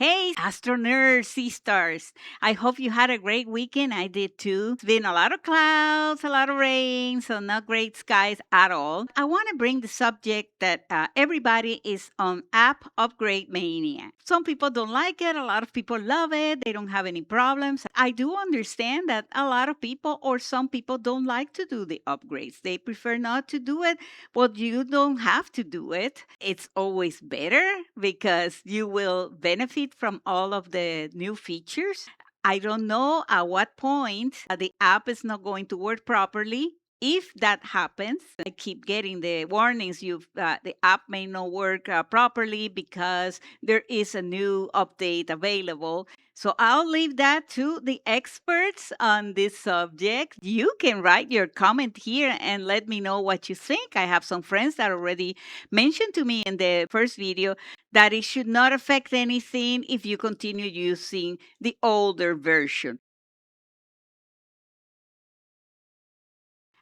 Hey, Astro-Nerd, Seestars. I hope you had a great weekend. I did too. It's been a lot of clouds, a lot of rain, so not great skies at all. I want to bring the subject that everybody is on app upgrade mania. Some people don't like it, a lot of people love it, they don't have any problems. I do understand that a lot of people or some people don't like to do the upgrades. They prefer not to do it, but you don't have to do it. It's always better because you will benefit from all of the new features. I don't know at what point the app is not going to work properly. If that happens, I keep getting the warnings. The app may not work properly because there is a new update available. So I'll leave that to the experts on this subject. You can write your comment here and let me know what you think. I have some friends that already mentioned to me in the first video that it should not affect anything if you continue using the older version.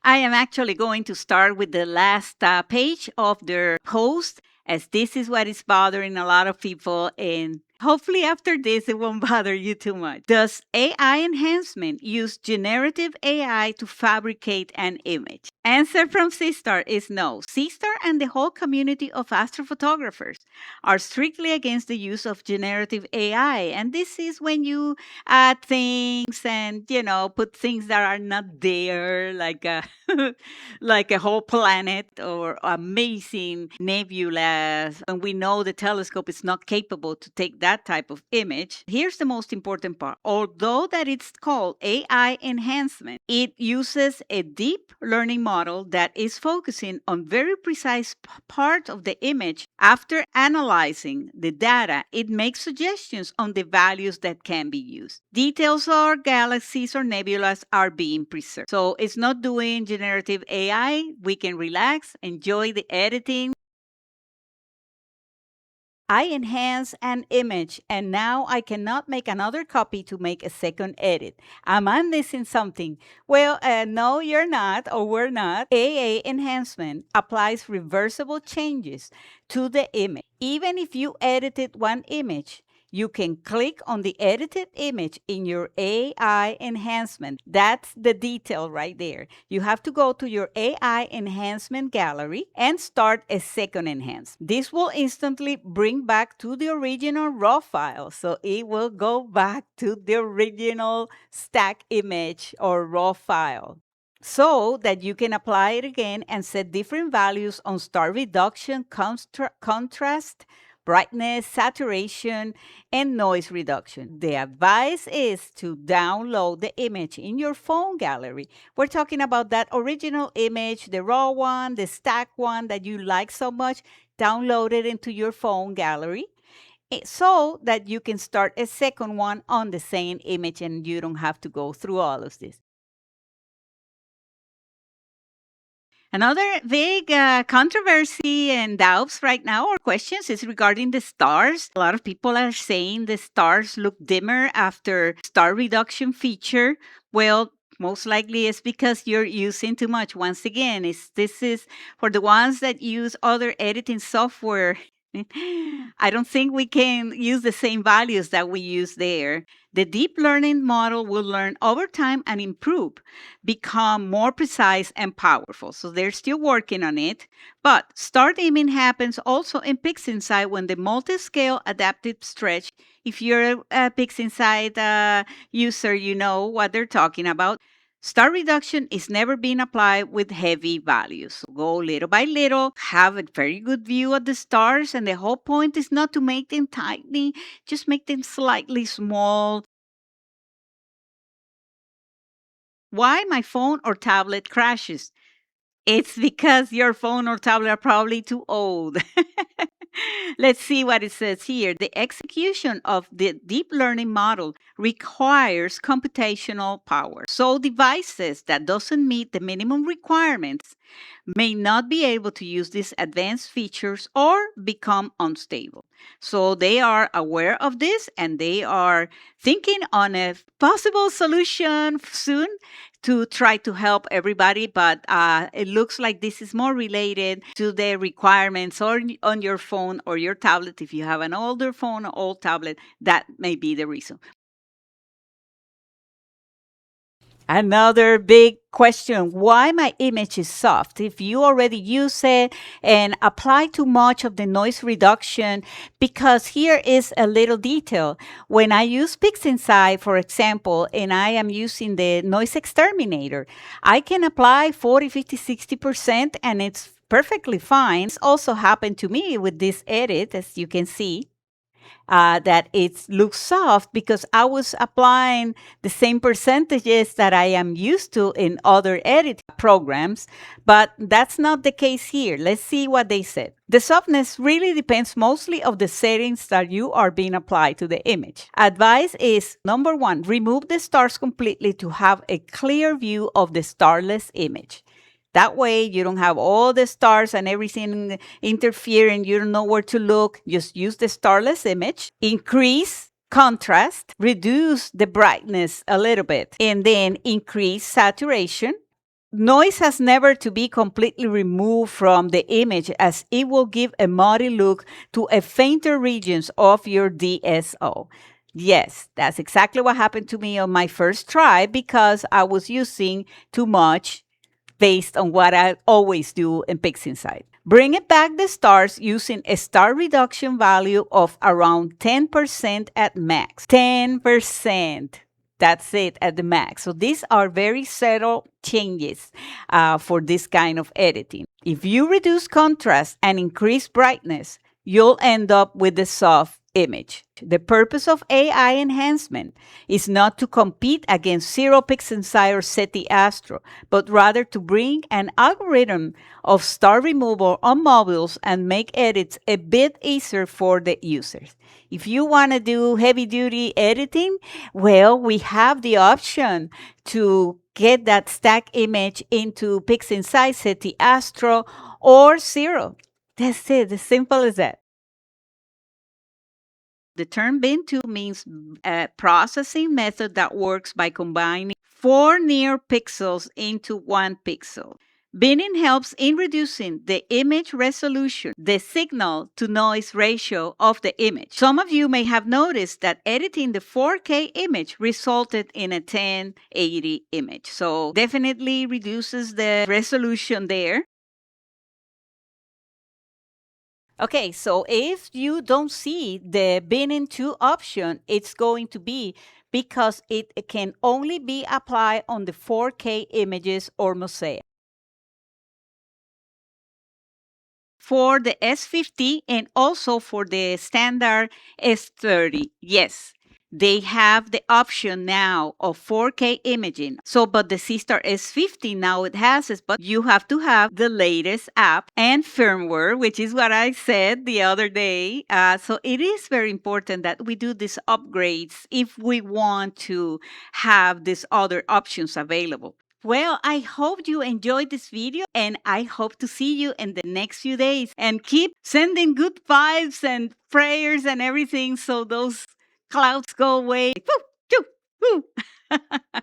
I am actually going to start with the last page of their post, as this is what is bothering a lot of people. And hopefully, after this, it won't bother you too much. Does AI enhancement use generative AI to fabricate an image? Answer from Seestar is no. Seestar and the whole community of astrophotographers are strictly against the use of generative AI. And this is when you add things and put things that are not there, like a like a whole planet or amazing nebulas, and we know the telescope is not capable to take that type of image. Here's the most important part. Although that it's called AI enhancement, it uses a deep learning model that is focusing on very precise part of the image. After analyzing the data, it makes suggestions on the values that can be used. Details or galaxies or nebulas are being preserved. So it's not doing generative AI. We can relax, enjoy the editing. I enhance an image and now I cannot make another copy to make a second edit. Am I missing something? Well, no, you're not, or we're not. AA enhancement applies reversible changes to the image. Even if you edited one image, you can click on the edited image in your AI enhancement. That's the detail right there. You have to go to your AI enhancement gallery and start a second enhance. This will instantly bring back to the original raw file. So it will go back to the original stack image or raw file, so that you can apply it again and set different values on star reduction, contrast, brightness, saturation, and noise reduction. The advice is to download the image in your phone gallery. We're talking about that original image, the raw one, the stack one that you like so much. Download it into your phone gallery so that you can start a second one on the same image and you don't have to go through all of this. Another big controversy and doubts right now or questions is regarding the stars. A lot of people are saying the stars look dimmer after star reduction feature. Well, most likely it's because you're using too much. Once again, this is for the ones that use other editing software. I don't think we can use the same values that we use there. The deep learning model will learn over time and improve, become more precise and powerful. So they're still working on it. But star dimming happens also in PixInsight when the multi-scale adaptive stretch. If you're a PixInsight user, you know what they're talking about. Star reduction is never being applied with heavy values. So go little by little, have a very good view of the stars, and the whole point is not to make them tiny, just make them slightly small. Why my phone or tablet crashes? It's because your phone or tablet are probably too old. Let's see what it says here. The execution of the deep learning model requires computational power. So devices that doesn't meet the minimum requirements may not be able to use these advanced features or become unstable. So they are aware of this and they are thinking on a possible solution soon to try to help everybody, but it looks like this is more related to the requirements on your phone or your tablet. If you have an older phone or old tablet, that may be the reason. Another big question, why my image is soft? If you already use it and apply too much of the noise reduction, because here is a little detail. When I use PixInsight, for example, and I am using the noise exterminator, I can apply 40, 50, 60%, and it's perfectly fine. This also happened to me with this edit, as you can see that it looks soft because I was applying the same percentages that I am used to in other edit programs, but that's not the case here. Let's see what they said. The softness really depends mostly of the settings that you are being applied to the image. Advice is, number one, remove the stars completely to have a clear view of the starless image. That way, you don't have all the stars and everything interfering. You don't know where to look. Just use the starless image, increase contrast, reduce the brightness a little bit, and then increase saturation. Noise has never to be completely removed from the image, as it will give a muddy look to a fainter regions of your DSO. Yes, that's exactly what happened to me on my first try because I was using too much based on what I always do in PixInsight. Bring it back the stars using a star reduction value of around 10% at max. 10%. That's it at the max. So these are very subtle changes for this kind of editing. If you reduce contrast and increase brightness, you'll end up with the soft image. The purpose of AI enhancement is not to compete against Zero PixInsight or SETI Astro, but rather to bring an algorithm of star removal on mobiles and make edits a bit easier for the users. If you want to do heavy duty editing, well, we have the option to get that stack image into PixInsight, SETI Astro, or Zero. That's it, as simple as that. The term bin2 means a processing method that works by combining four near pixels into one pixel. Binning helps in reducing the image resolution, the signal to noise ratio of the image. Some of you may have noticed that editing the 4K image resulted in a 1080 image. So definitely reduces the resolution there. Okay, so if you don't see the binning to option, it's going to be because it can only be applied on the 4K images or mosaic. For the S50 and also for the standard S30, yes. They have the option now of 4K imaging. So, but the Seestar S50 now it has it, but you have to have the latest app and firmware, which is what I said the other day. So it is very important that we do these upgrades if we want to have these other options available. Well, I hope you enjoyed this video and I hope to see you in the next few days and keep sending good vibes and prayers and everything so those clouds go away. Woo, woo, woo.